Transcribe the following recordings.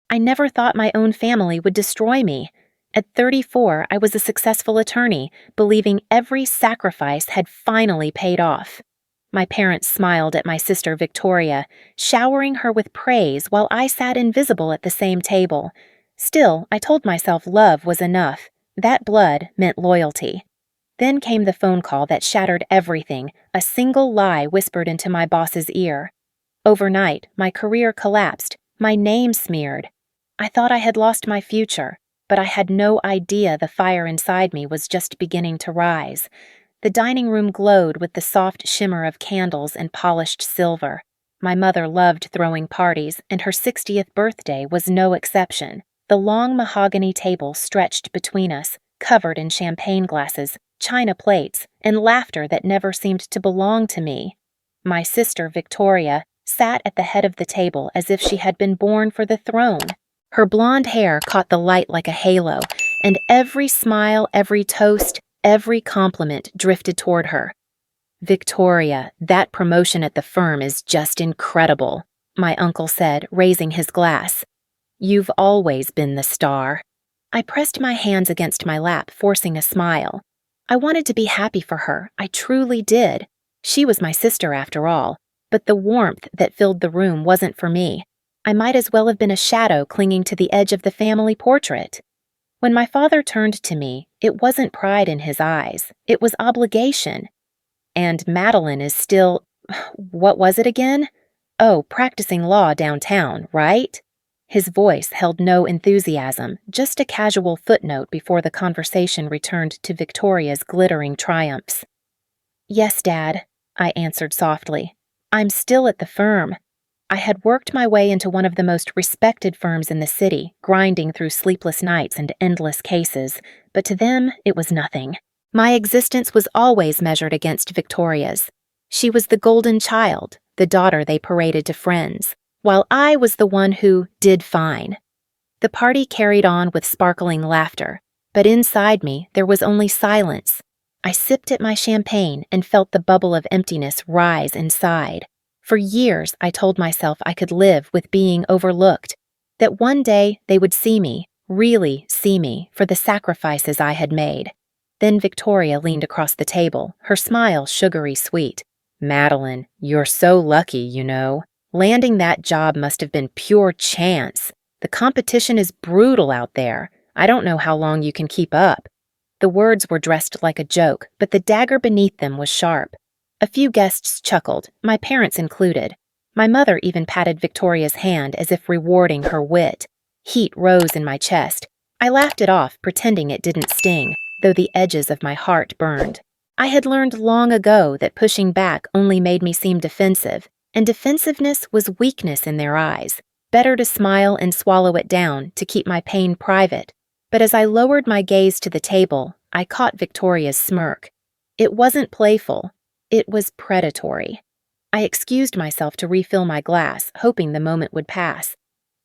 I never thought my own family would destroy me. At 34, I was a successful attorney, believing every sacrifice had finally paid off. My parents smiled at my sister Victoria, showering her with praise while I sat invisible at the same table. Still, I told myself love was enough. That blood meant loyalty. Then came the phone call that shattered everything, a single lie whispered into my boss's ear. Overnight, my career collapsed, my name smeared. I thought I had lost my future, but I had no idea the fire inside me was just beginning to rise. The dining room glowed with the soft shimmer of candles and polished silver. My mother loved throwing parties, and her 60th birthday was no exception. The long mahogany table stretched between us, covered in champagne glasses, china plates, and laughter that never seemed to belong to me. My sister, Victoria, sat at the head of the table as if she had been born for the throne. Her blonde hair caught the light like a halo, and every smile, every toast, every compliment drifted toward her. "Victoria, that promotion at the firm is just incredible," my uncle said, raising his glass. "You've always been the star." I pressed my hands against my lap, forcing a smile. I wanted to be happy for her, I truly did. She was my sister after all, but the warmth that filled the room wasn't for me. I might as well have been a shadow clinging to the edge of the family portrait. When my father turned to me, it wasn't pride in his eyes, it was obligation. "And Madeline is still, what was it again? Oh, practicing law downtown, right?" His voice held no enthusiasm, just a casual footnote before the conversation returned to Victoria's glittering triumphs. "Yes, Dad," I answered softly. "I'm still at the firm." I had worked my way into one of the most respected firms in the city, grinding through sleepless nights and endless cases, but to them it was nothing. My existence was always measured against Victoria's. She was the golden child, the daughter they paraded to friends, while I was the one who did fine. The party carried on with sparkling laughter, but inside me there was only silence. I sipped at my champagne and felt the bubble of emptiness rise inside. For years, I told myself I could live with being overlooked, that one day they would see me, really see me, for the sacrifices I had made. Then Victoria leaned across the table, her smile sugary sweet. "Madeline, you're so lucky, you know. Landing that job must have been pure chance. The competition is brutal out there. I don't know how long you can keep up." The words were dressed like a joke, but the dagger beneath them was sharp. A few guests chuckled, my parents included. My mother even patted Victoria's hand as if rewarding her wit. Heat rose in my chest. I laughed it off, pretending it didn't sting, though the edges of my heart burned. I had learned long ago that pushing back only made me seem defensive, and defensiveness was weakness in their eyes. Better to smile and swallow it down, to keep my pain private. But as I lowered my gaze to the table, I caught Victoria's smirk. It wasn't playful. It was predatory. I excused myself to refill my glass, hoping the moment would pass.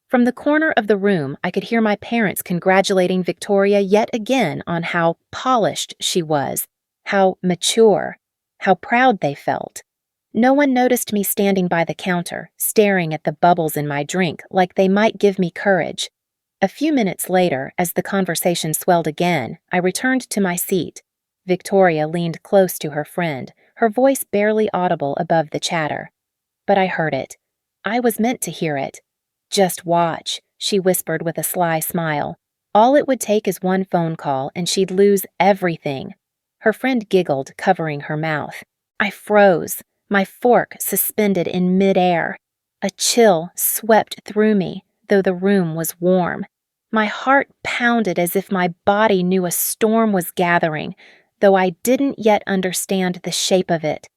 From the corner of the room, I could hear my parents congratulating Victoria yet again on how polished she was, how mature, how proud they felt. No one noticed me standing by the counter, staring at the bubbles in my drink like they might give me courage. A few minutes later, as the conversation swelled again, I returned to my seat. Victoria leaned close to her friend, her voice barely audible above the chatter. But I heard it. I was meant to hear it. "Just watch," she whispered with a sly smile. "All it would take is one phone call, and she'd lose everything." Her friend giggled, covering her mouth. I froze, my fork suspended in midair. A chill swept through me, though the room was warm. My heart pounded as if my body knew a storm was gathering, though I didn't yet understand the shape of it.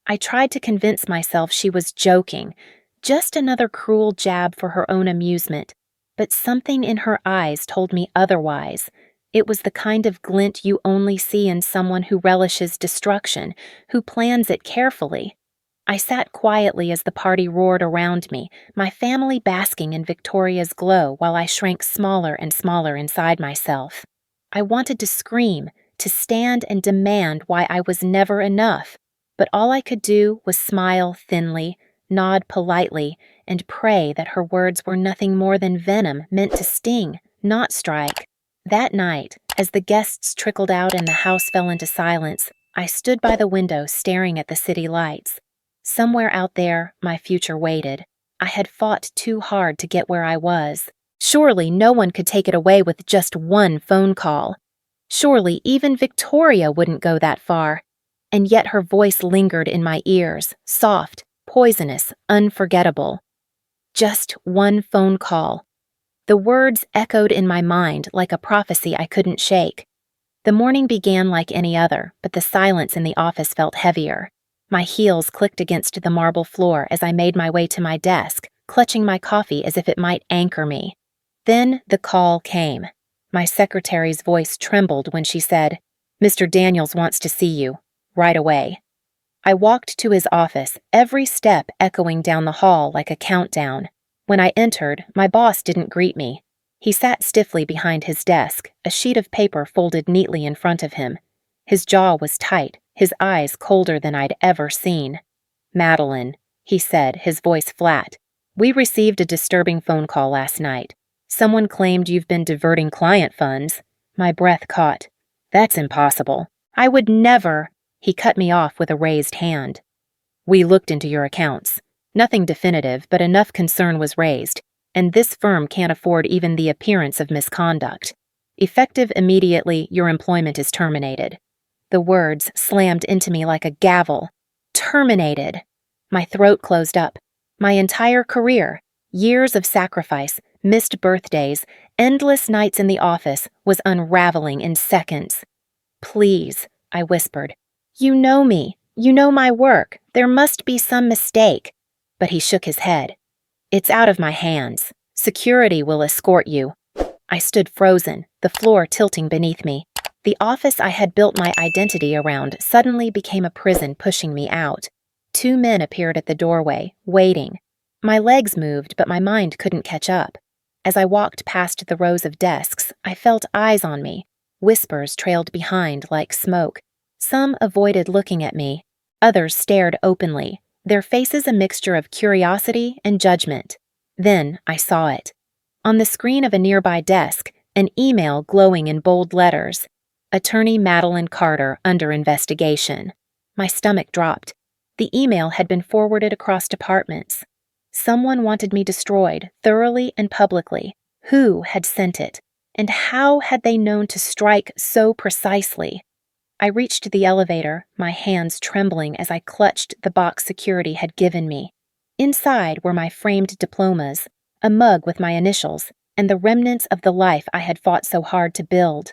I tried to convince myself she was joking, just another cruel jab for her own amusement, but something in her eyes told me otherwise. It was the kind of glint you only see in someone who relishes destruction, who plans it carefully. I sat quietly as the party roared around me, my family basking in Victoria's glow while I shrank smaller and smaller inside myself. I wanted to scream, to stand and demand why I was never enough, but all I could do was smile thinly, nod politely, and pray that her words were nothing more than venom meant to sting, not strike. That night, as the guests trickled out and the house fell into silence, I stood by the window staring at the city lights. Somewhere out there, my future waited. I had fought too hard to get where I was. Surely no one could take it away with just one phone call. Surely even Victoria wouldn't go that far. And yet her voice lingered in my ears, soft, poisonous, unforgettable. Just one phone call. The words echoed in my mind like a prophecy I couldn't shake. The morning began like any other, but the silence in the office felt heavier. My heels clicked against the marble floor as I made my way to my desk, clutching my coffee as if it might anchor me. Then the call came. My secretary's voice trembled when she said, "Mr. Daniels wants to see you, right away." I walked to his office, every step echoing down the hall like a countdown. When I entered, my boss didn't greet me. He sat stiffly behind his desk, a sheet of paper folded neatly in front of him. His jaw was tight, his eyes colder than I'd ever seen. "Madeline," he said, his voice flat, "we received a disturbing phone call last night. Someone claimed you've been diverting client funds." My breath caught. "That's impossible. I would never—" He cut me off with a raised hand. "We looked into your accounts. Nothing definitive, but enough concern was raised, and this firm can't afford even the appearance of misconduct. Effective immediately, your employment is terminated." The words slammed into me like a gavel. Terminated. My throat closed up. My entire career, years of sacrifice, missed birthdays, endless nights in the office, was unraveling in seconds. "Please," I whispered. "You know me. You know my work. There must be some mistake." But he shook his head. "It's out of my hands. Security will escort you." I stood frozen, the floor tilting beneath me. The office I had built my identity around suddenly became a prison pushing me out. 2 men appeared at the doorway, waiting. My legs moved, but my mind couldn't catch up. As I walked past the rows of desks, I felt eyes on me. Whispers trailed behind like smoke. Some avoided looking at me. Others stared openly, their faces a mixture of curiosity and judgment. Then I saw it. On the screen of a nearby desk, an email glowing in bold letters. "Attorney Madeline Carter under investigation." My stomach dropped. The email had been forwarded across departments. Someone wanted me destroyed, thoroughly and publicly. Who had sent it? And how had they known to strike so precisely? I reached the elevator, my hands trembling as I clutched the box security had given me. Inside were my framed diplomas, a mug with my initials, and the remnants of the life I had fought so hard to build.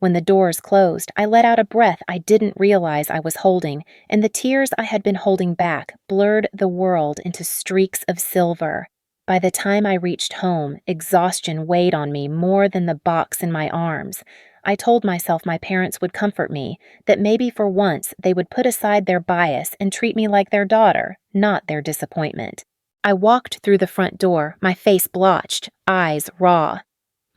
When the doors closed, I let out a breath I didn't realize I was holding, and the tears I had been holding back blurred the world into streaks of silver. By the time I reached home, exhaustion weighed on me more than the box in my arms. I told myself my parents would comfort me, that maybe for once they would put aside their bias and treat me like their daughter, not their disappointment. I walked through the front door, my face blotched, eyes raw.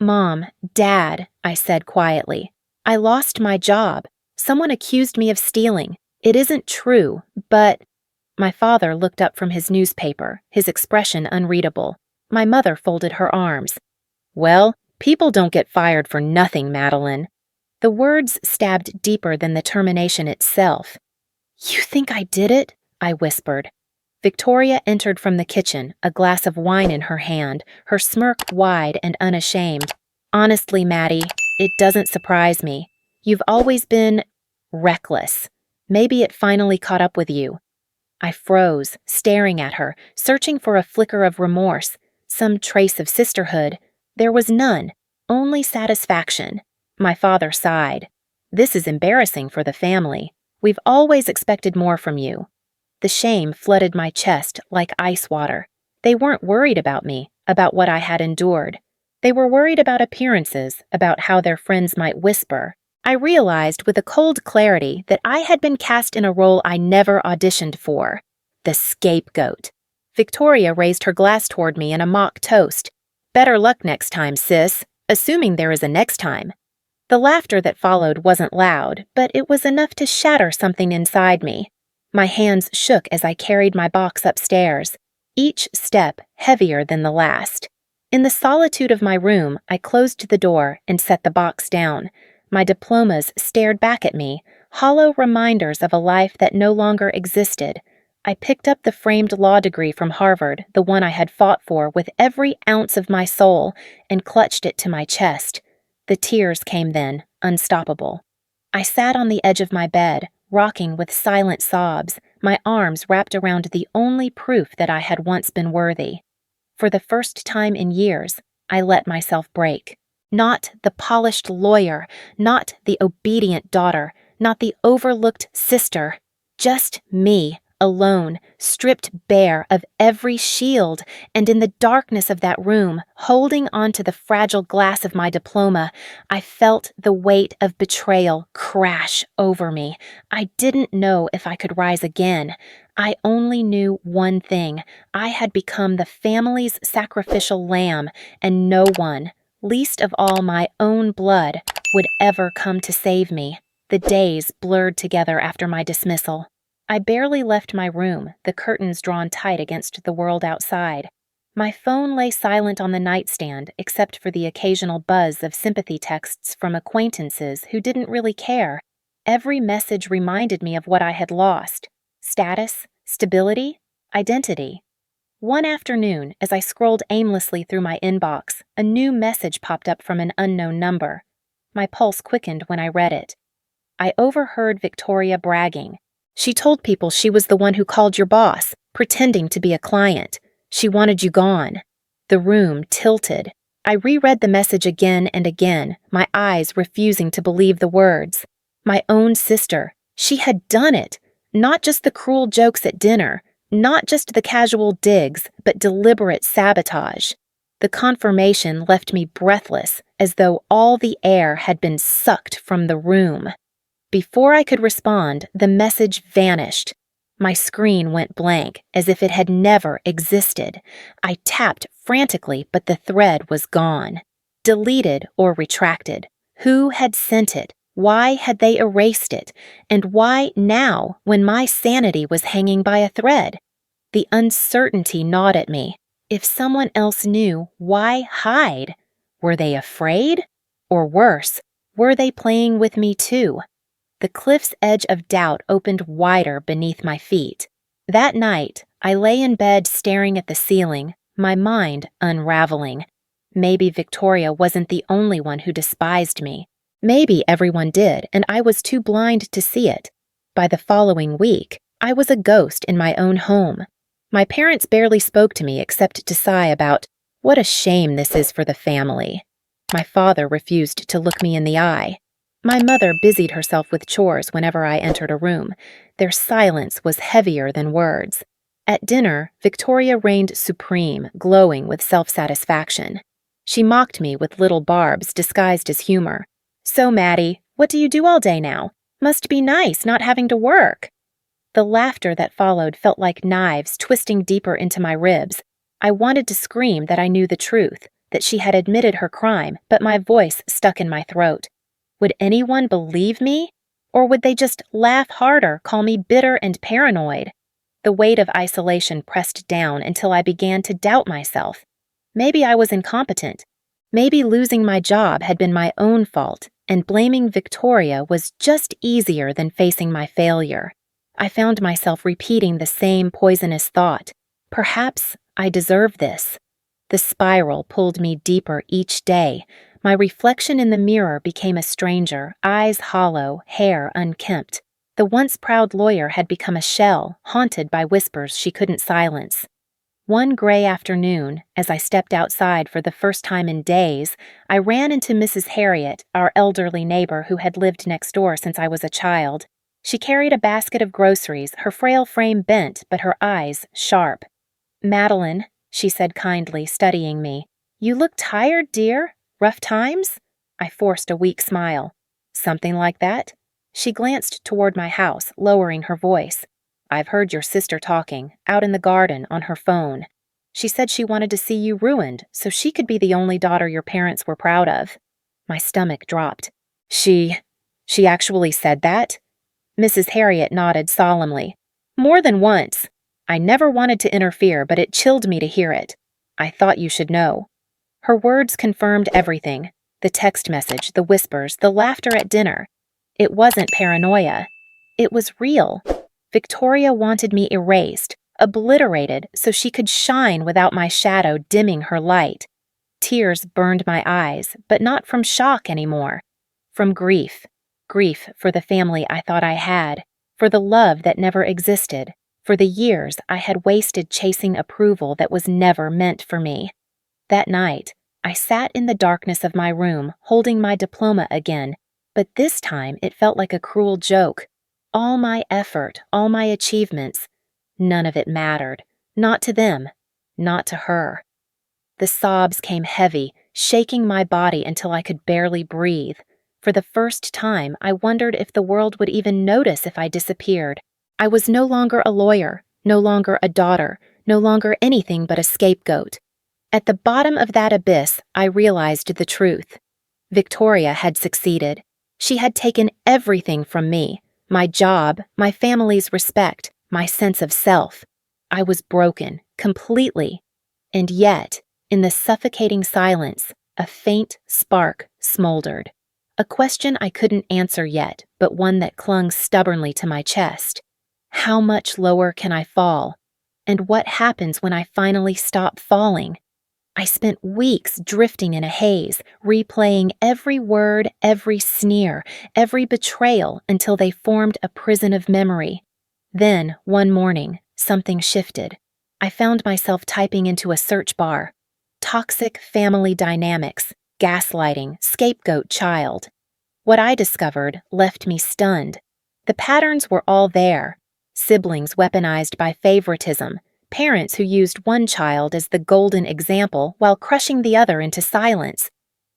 "Mom, Dad," I said quietly, "I lost my job. Someone accused me of stealing. It isn't true, but—" My father looked up from his newspaper, his expression unreadable. My mother folded her arms. "Well, people don't get fired for nothing, Madeline." The words stabbed deeper than the termination itself. "You think I did it?" I whispered. Victoria entered from the kitchen, a glass of wine in her hand, her smirk wide and unashamed. "Honestly, Maddie, it doesn't surprise me. You've always been reckless. Maybe it finally caught up with you." I froze, staring at her, searching for a flicker of remorse, some trace of sisterhood. There was none, only satisfaction. My father sighed. "This is embarrassing for the family. We've always expected more from you." The shame flooded my chest like ice water. They weren't worried about me, about what I had endured. They were worried about appearances, about how their friends might whisper. I realized with a cold clarity that I had been cast in a role I never auditioned for. The scapegoat. Victoria raised her glass toward me in a mock toast. "Better luck next time, sis, assuming there is a next time." The laughter that followed wasn't loud, but it was enough to shatter something inside me. My hands shook as I carried my box upstairs. each step heavier than the last. In the solitude of my room, I closed the door and set the box down. My diplomas stared back at me, hollow reminders of a life that no longer existed. I picked up the framed law degree from Harvard, the one I had fought for with every ounce of my soul, and clutched it to my chest. The tears came then, unstoppable. I sat on the edge of my bed, rocking with silent sobs, my arms wrapped around the only proof that I had once been worthy. For the first time in years, I let myself break. Not the polished lawyer, not the obedient daughter, not the overlooked sister. Just me, alone, stripped bare of every shield, and in the darkness of that room, holding onto the fragile glass of my diploma, I felt the weight of betrayal crash over me. I didn't know if I could rise again. I only knew one thing. I had become the family's sacrificial lamb, and no one, least of all my own blood, would ever come to save me. The days blurred together after my dismissal. I barely left my room, the curtains drawn tight against the world outside. My phone lay silent on the nightstand, except for the occasional buzz of sympathy texts from acquaintances who didn't really care. Every message reminded me of what I had lost: status, stability, identity. One afternoon, as I scrolled aimlessly through my inbox, a new message popped up from an unknown number. My pulse quickened when I read it. I overheard Victoria bragging. She told people she was the one who called your boss, pretending to be a client. She wanted you gone. The room tilted. I reread the message again and again, my eyes refusing to believe the words. My own sister. She had done it. Not just the cruel jokes at dinner, not just the casual digs, but deliberate sabotage. The confirmation left me breathless, as though all the air had been sucked from the room. Before I could respond, the message vanished. My screen went blank, as if it had never existed. I tapped frantically, but the thread was gone. Deleted or retracted. Who had sent it? Why had they erased it? And why now, when my sanity was hanging by a thread? The uncertainty gnawed at me. If someone else knew, why hide? Were they afraid? Or worse, were they playing with me too? The cliff's edge of doubt opened wider beneath my feet. That night, I lay in bed staring at the ceiling, my mind unraveling. Maybe Victoria wasn't the only one who despised me. Maybe everyone did, and I was too blind to see it. By the following week, I was a ghost in my own home. My parents barely spoke to me except to sigh about, "What a shame this is for the family." My father refused to look me in the eye. My mother busied herself with chores whenever I entered a room. Their silence was heavier than words. At dinner, Victoria reigned supreme, glowing with self-satisfaction. She mocked me with little barbs disguised as humor. "So, Maddie, what do you do all day now? Must be nice not having to work." The laughter that followed felt like knives twisting deeper into my ribs. I wanted to scream that I knew the truth, that she had admitted her crime, but my voice stuck in my throat. Would anyone believe me? Or would they just laugh harder, call me bitter and paranoid? The weight of isolation pressed down until I began to doubt myself. Maybe I was incompetent. Maybe losing my job had been my own fault, and blaming Victoria was just easier than facing my failure. I found myself repeating the same poisonous thought. Perhaps I deserve this. The spiral pulled me deeper each day. My reflection in the mirror became a stranger, eyes hollow, hair unkempt. The once proud lawyer had become a shell, haunted by whispers she couldn't silence. One gray afternoon, as I stepped outside for the first time in days, I ran into Mrs. Harriet, our elderly neighbor who had lived next door since I was a child. She carried a basket of groceries, her frail frame bent, but her eyes sharp. "Madeline," she said kindly, studying me, "you look tired, dear. Rough times?" I forced a weak smile. "Something like that?" She glanced toward my house, lowering her voice. "I've heard your sister talking, out in the garden, on her phone. She said she wanted to see you ruined, so she could be the only daughter your parents were proud of." My stomach dropped. She actually said that?" Mrs. Harriet nodded solemnly. "More than once." I never wanted to interfere, but it chilled me to hear it. I thought you should know. Her words confirmed everything. The text message, the whispers, the laughter at dinner. It wasn't paranoia. It was real. Victoria wanted me erased, obliterated, so she could shine without my shadow dimming her light. Tears burned my eyes, but not from shock anymore. From grief. Grief for the family I thought I had, for the love that never existed, for the years I had wasted chasing approval that was never meant for me. That night, I sat in the darkness of my room, holding my diploma again, but this time it felt like a cruel joke. All my effort, all my achievements, none of it mattered. Not to them, not to her. The sobs came heavy, shaking my body until I could barely breathe. For the first time, I wondered if the world would even notice if I disappeared. I was no longer a lawyer, no longer a daughter, no longer anything but a scapegoat. At the bottom of that abyss, I realized the truth. Victoria had succeeded. She had taken everything from me, my job, my family's respect, my sense of self. I was broken, completely. And yet, in the suffocating silence, a faint spark smoldered. A question I couldn't answer yet, but one that clung stubbornly to my chest. How much lower can I fall? And what happens when I finally stop falling? I spent weeks drifting in a haze, replaying every word, every sneer, every betrayal until they formed a prison of memory. Then, one morning, something shifted. I found myself typing into a search bar. Toxic family dynamics, gaslighting, scapegoat child. What I discovered left me stunned. The patterns were all there. Siblings weaponized by favoritism, parents who used one child as the golden example while crushing the other into silence.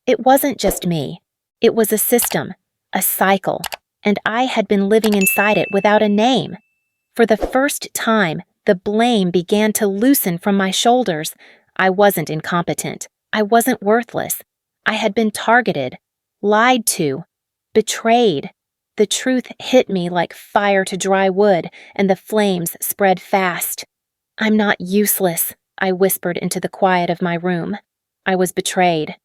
It wasn't just me. It was a system, a cycle, and I had been living inside it without a name. For the first time, the blame began to loosen from my shoulders. I wasn't incompetent. I wasn't worthless. I had been targeted, lied to, betrayed. The truth hit me like fire to dry wood, and the flames spread fast. I'm not useless, I whispered into the quiet of my room. I was betrayed.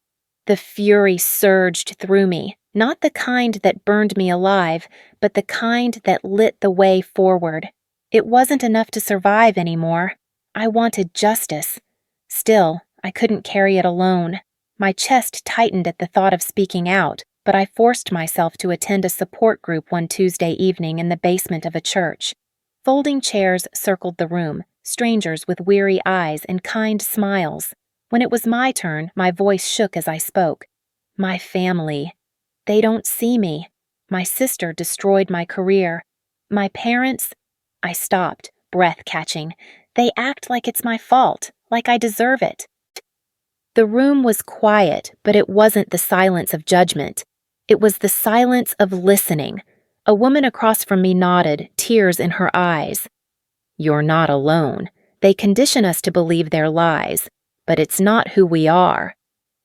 The fury surged through me, not the kind that burned me alive, but the kind that lit the way forward. It wasn't enough to survive anymore. I wanted justice. Still, I couldn't carry it alone. My chest tightened at the thought of speaking out, but I forced myself to attend a support group one Tuesday evening in the basement of a church. Folding chairs circled the room, strangers with weary eyes and kind smiles. When it was my turn, my voice shook as I spoke. My family. They don't see me. My sister destroyed my career. My parents... I stopped, breath catching. They act like it's my fault, like I deserve it. The room was quiet, but it wasn't the silence of judgment. It was the silence of listening. A woman across from me nodded, tears in her eyes. You're not alone. They condition us to believe their lies, but it's not who we are.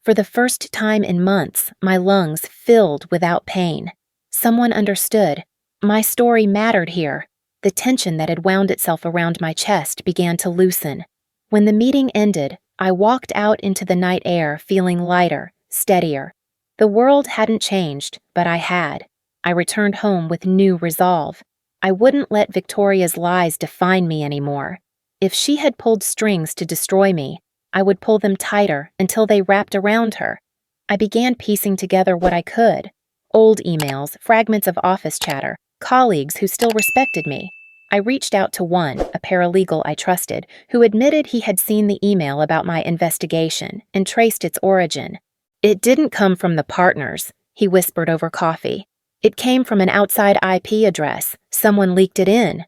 For the first time in months, my lungs filled without pain. Someone understood. My story mattered here. The tension that had wound itself around my chest began to loosen. When the meeting ended, I walked out into the night air feeling lighter, steadier. The world hadn't changed, but I had. I returned home with new resolve. I wouldn't let Victoria's lies define me anymore. If she had pulled strings to destroy me, I would pull them tighter until they wrapped around her. I began piecing together what I could. Old emails, fragments of office chatter, colleagues who still respected me. I reached out to one, a paralegal I trusted, who admitted he had seen the email about my investigation and traced its origin. It didn't come from the partners, he whispered over coffee. It came from an outside IP address. Someone leaked it in.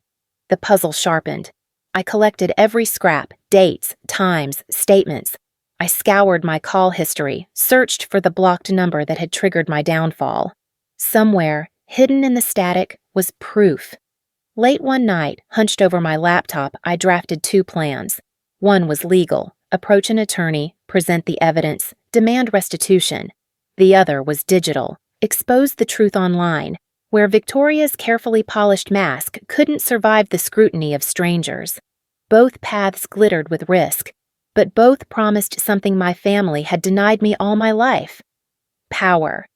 The puzzle sharpened. I collected every scrap, dates, times, statements. I scoured my call history, searched for the blocked number that had triggered my downfall. Somewhere, hidden in the static, was proof. Late one night, hunched over my laptop, I drafted 2 plans. One was legal, approach an attorney, present the evidence, demand restitution. The other was digital, expose the truth online, where Victoria's carefully polished mask couldn't survive the scrutiny of strangers. Both paths glittered with risk, but both promised something my family had denied me all my life: power.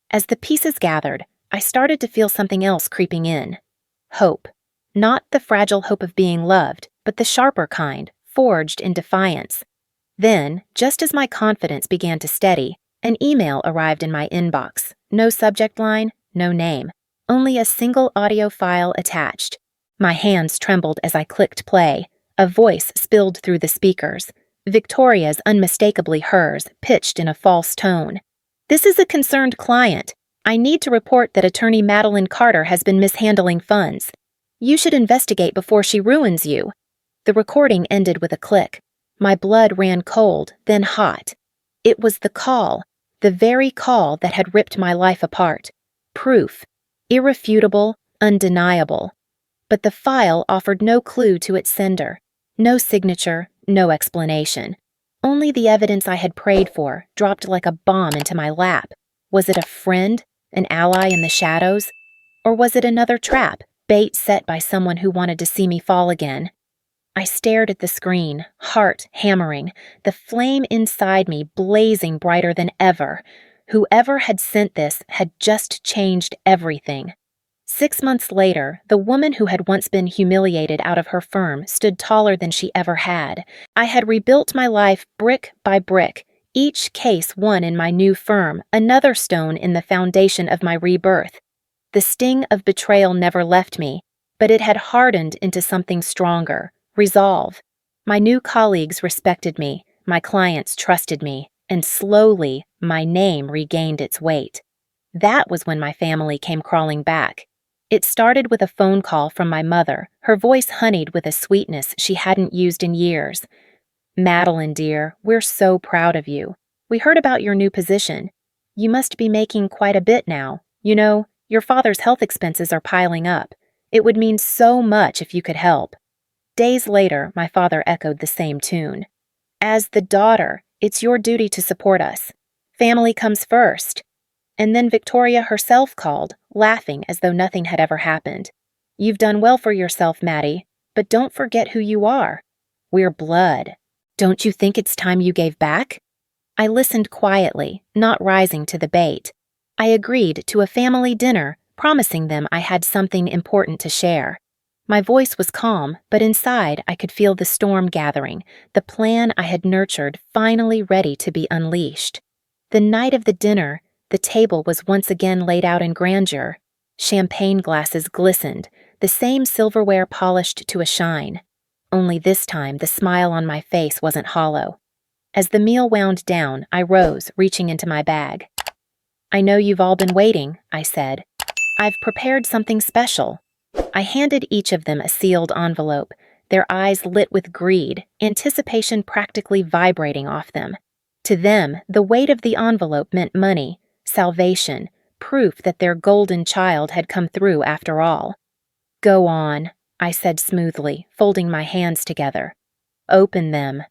As the pieces gathered, I started to feel something else creeping in: hope. Not the fragile hope of being loved, but the sharper kind, forged in defiance. Then, just as my confidence began to steady, an email arrived in my inbox. No subject line, no name, only a single audio file attached. My hands trembled as I clicked play. A voice spilled through the speakers. Victoria's, unmistakably hers, pitched in a false tone. "This is a concerned client. I need to report that attorney Madeline Carter has been mishandling funds. You should investigate before she ruins you." The recording ended with a click. My blood ran cold, then hot. It was the call, the very call that had ripped my life apart. Proof. Irrefutable, undeniable. But the file offered no clue to its sender. No signature, no explanation. Only the evidence I had prayed for, dropped like a bomb into my lap. Was it a friend, an ally in the shadows? Or was it another trap, bait set by someone who wanted to see me fall again? I stared at the screen, heart hammering, the flame inside me blazing brighter than ever. Whoever had sent this had just changed everything. 6 months later, the woman who had once been humiliated out of her firm stood taller than she ever had. I had rebuilt my life brick by brick, each case one in my new firm, another stone in the foundation of my rebirth. The sting of betrayal never left me, but it had hardened into something stronger: resolve. My new colleagues respected me, my clients trusted me, and slowly my name regained its weight. That was when my family came crawling back. It started with a phone call from my mother, her voice honeyed with a sweetness she hadn't used in years. "Madeline, dear, we're so proud of you. We heard about your new position. You must be making quite a bit now. You know, your father's health expenses are piling up. It would mean so much if you could help." Days later, my father echoed the same tune. "As the daughter, it's your duty to support us. Family comes first." And then Victoria herself called, laughing as though nothing had ever happened. "You've done well for yourself, Maddie, but don't forget who you are. We're blood. Don't you think it's time you gave back?" I listened quietly, not rising to the bait. I agreed to a family dinner, promising them I had something important to share. My voice was calm, but inside I could feel the storm gathering, the plan I had nurtured finally ready to be unleashed. The night of the dinner, the table was once again laid out in grandeur. Champagne glasses glistened, the same silverware polished to a shine. Only this time the smile on my face wasn't hollow. As the meal wound down, I rose, reaching into my bag. "I know you've all been waiting," I said. "I've prepared something special." I handed each of them a sealed envelope, their eyes lit with greed, anticipation practically vibrating off them. To them, the weight of the envelope meant money, salvation, proof that their golden child had come through after all. "Go on," I said smoothly, folding my hands together. "Open them."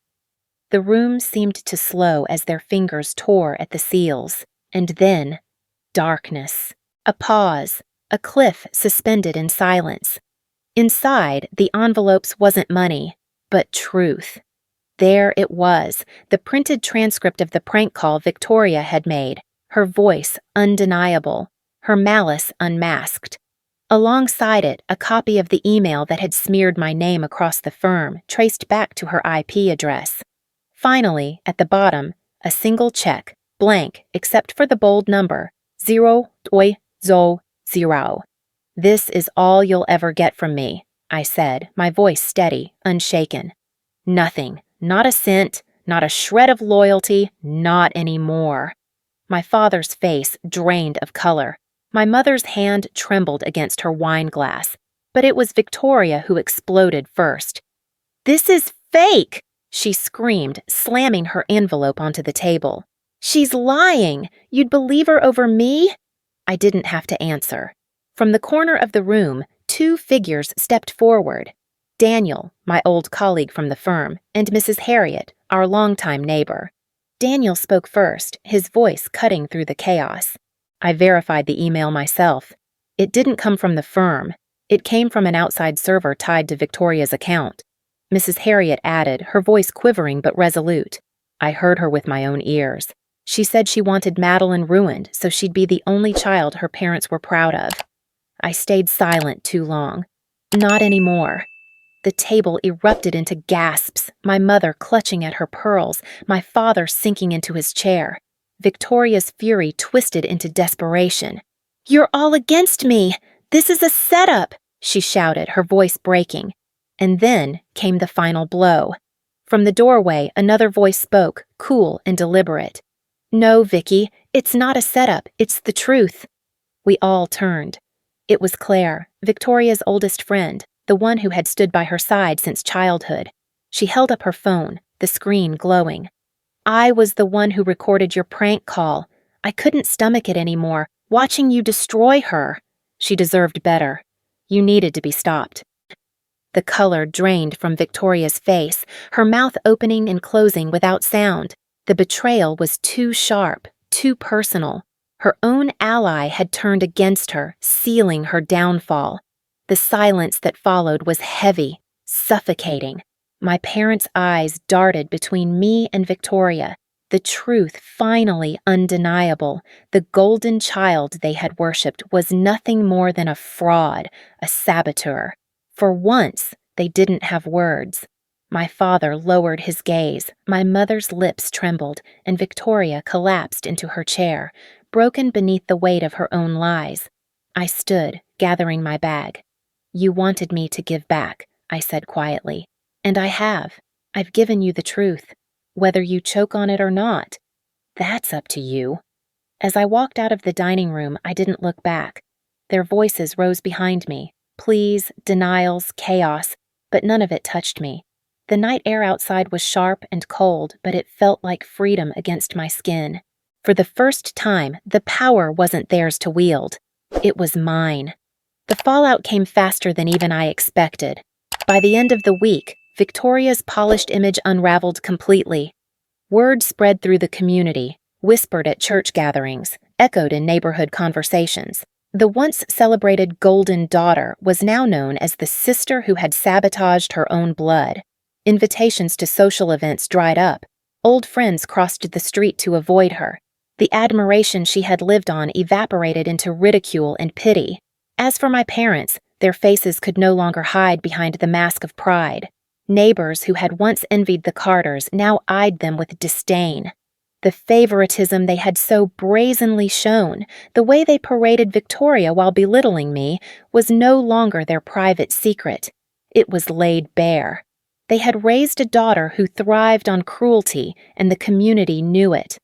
The room seemed to slow as their fingers tore at the seals, and then darkness. A pause, a cliff suspended in silence. Inside, the envelopes wasn't money, but truth. There it was, the printed transcript of the prank call Victoria had made, her voice undeniable, her malice unmasked. Alongside it, a copy of the email that had smeared my name across the firm, traced back to her IP address. Finally, at the bottom, a single check, blank except for the bold number, 0.0. "This is all you'll ever get from me," I said, my voice steady, unshaken. "Nothing, not a cent, not a shred of loyalty, not anymore." My father's face drained of color. My mother's hand trembled against her wine glass, but it was Victoria who exploded first. "This is fake!" she screamed, slamming her envelope onto the table. "She's lying! You'd believe her over me?" I didn't have to answer. From the corner of the room, 2 figures stepped forward. Daniel, my old colleague from the firm, and Mrs. Harriet, our longtime neighbor. Daniel spoke first, his voice cutting through the chaos. I verified the email myself. It didn't come from the firm. It came from an outside server tied to Victoria's account. Mrs. Harriet added, her voice quivering but resolute. I heard her with my own ears. She said she wanted Madeline ruined so she'd be the only child her parents were proud of. I stayed silent too long. Not anymore. The table erupted into gasps, my mother clutching at her pearls, my father sinking into his chair. Victoria's fury twisted into desperation. You're all against me! This is a setup! She shouted, her voice breaking. And then came the final blow. From the doorway, another voice spoke, cool and deliberate. No, Vicky, it's not a setup, it's the truth. We all turned. It was Claire, Victoria's oldest friend, the one who had stood by her side since childhood. She held up her phone, the screen glowing. I was the one who recorded your prank call. I couldn't stomach it anymore, watching you destroy her. She deserved better. You needed to be stopped. The color drained from Victoria's face, her mouth opening and closing without sound. The betrayal was too sharp, too personal. Her own ally had turned against her, sealing her downfall. The silence that followed was heavy, suffocating. My parents' eyes darted between me and Victoria, the truth finally undeniable. The golden child they had worshipped was nothing more than a fraud, a saboteur. For once, they didn't have words. My father lowered his gaze, my mother's lips trembled, and Victoria collapsed into her chair, broken beneath the weight of her own lies. I stood, gathering my bag. You wanted me to give back, I said quietly. And I have. I've given you the truth. Whether you choke on it or not, that's up to you. As I walked out of the dining room, I didn't look back. Their voices rose behind me. Pleas, denials, chaos, but none of it touched me. The night air outside was sharp and cold, but it felt like freedom against my skin. For the first time, the power wasn't theirs to wield. It was mine. The fallout came faster than even I expected. By the end of the week, Victoria's polished image unraveled completely. Word spread through the community, whispered at church gatherings, echoed in neighborhood conversations. The once celebrated golden daughter was now known as the sister who had sabotaged her own blood. Invitations to social events dried up. Old friends crossed the street to avoid her. The admiration she had lived on evaporated into ridicule and pity. As for my parents, their faces could no longer hide behind the mask of pride. Neighbors who had once envied the Carters now eyed them with disdain. The favoritism they had so brazenly shown, the way they paraded Victoria while belittling me, was no longer their private secret. It was laid bare. They had raised a daughter who thrived on cruelty, and the community knew it.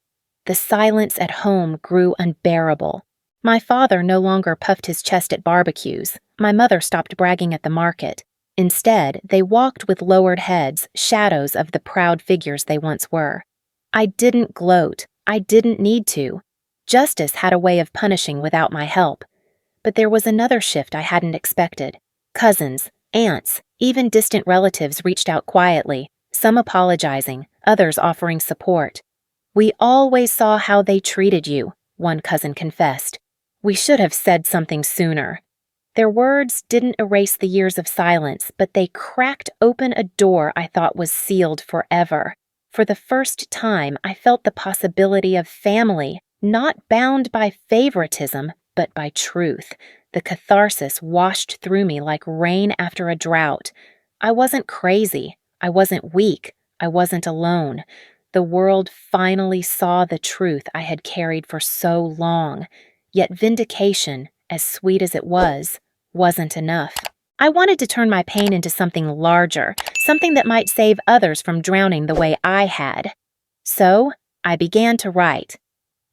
The silence at home grew unbearable. My father no longer puffed his chest at barbecues. My mother stopped bragging at the market. Instead, they walked with lowered heads, shadows of the proud figures they once were. I didn't gloat. I didn't need to. Justice had a way of punishing without my help. But there was another shift I hadn't expected. Cousins, aunts, even distant relatives reached out quietly, some apologizing, others offering support. We always saw how they treated you, one cousin confessed. We should have said something sooner. Their words didn't erase the years of silence, but they cracked open a door I thought was sealed forever. For the first time, I felt the possibility of family, not bound by favoritism, but by truth. The catharsis washed through me like rain after a drought. I wasn't crazy. I wasn't weak. I wasn't alone. The world finally saw the truth I had carried for so long. Yet vindication, as sweet as it was, wasn't enough. I wanted to turn my pain into something larger, something that might save others from drowning the way I had. So, I began to write.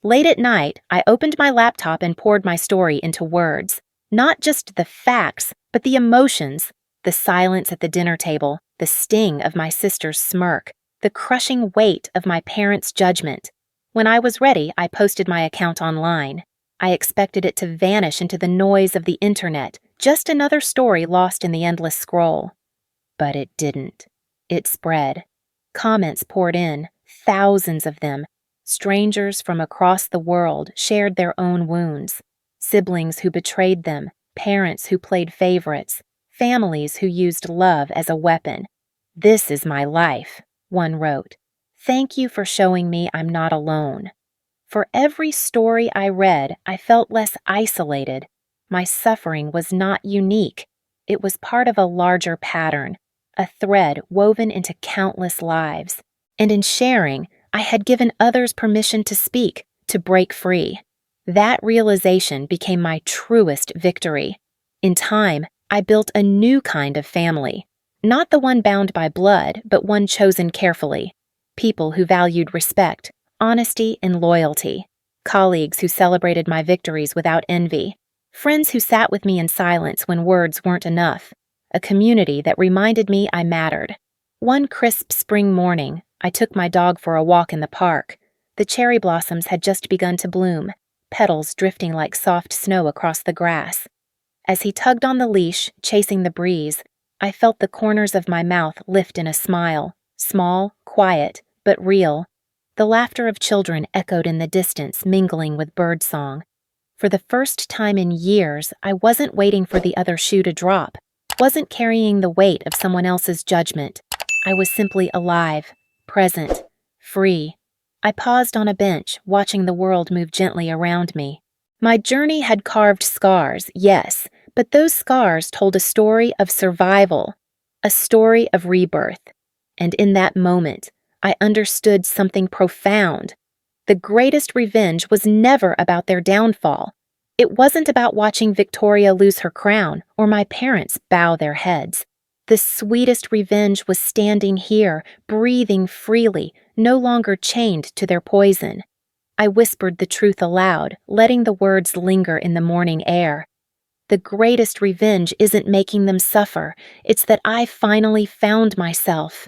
Late at night, I opened my laptop and poured my story into words. Not just the facts, but the emotions, the silence at the dinner table, the sting of my sister's smirk, the crushing weight of my parents' judgment. When I was ready, I posted my account online. I expected it to vanish into the noise of the internet, just another story lost in the endless scroll. But it didn't. It spread. Comments poured in, thousands of them. Strangers from across the world shared their own wounds. Siblings who betrayed them, parents who played favorites, families who used love as a weapon. "This is my life," one wrote. "Thank you for showing me I'm not alone." For every story I read, I felt less isolated. My suffering was not unique. It was part of a larger pattern, a thread woven into countless lives. And in sharing, I had given others permission to speak, to break free. That realization became my truest victory. In time, I built a new kind of family. Not the one bound by blood, but one chosen carefully. People who valued respect, honesty, and loyalty. Colleagues who celebrated my victories without envy. Friends who sat with me in silence when words weren't enough. A community that reminded me I mattered. One crisp spring morning, I took my dog for a walk in the park. The cherry blossoms had just begun to bloom, petals drifting like soft snow across the grass. As he tugged on the leash, chasing the breeze, I felt the corners of my mouth lift in a smile, small, quiet, but real. The laughter of children echoed in the distance, mingling with birdsong. For the first time in years, I wasn't waiting for the other shoe to drop, wasn't carrying the weight of someone else's judgment. I was simply alive, present, free. I paused on a bench, watching the world move gently around me. My journey had carved scars, yes, but those scars told a story of survival, a story of rebirth. And in that moment, I understood something profound. The greatest revenge was never about their downfall. It wasn't about watching Victoria lose her crown or my parents bow their heads. The sweetest revenge was standing here, breathing freely, no longer chained to their poison. I whispered the truth aloud, letting the words linger in the morning air. The greatest revenge isn't making them suffer, it's that I finally found myself.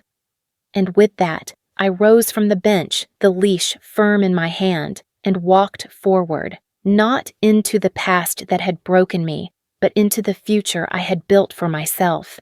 And with that, I rose from the bench, the leash firm in my hand, and walked forward, not into the past that had broken me, but into the future I had built for myself.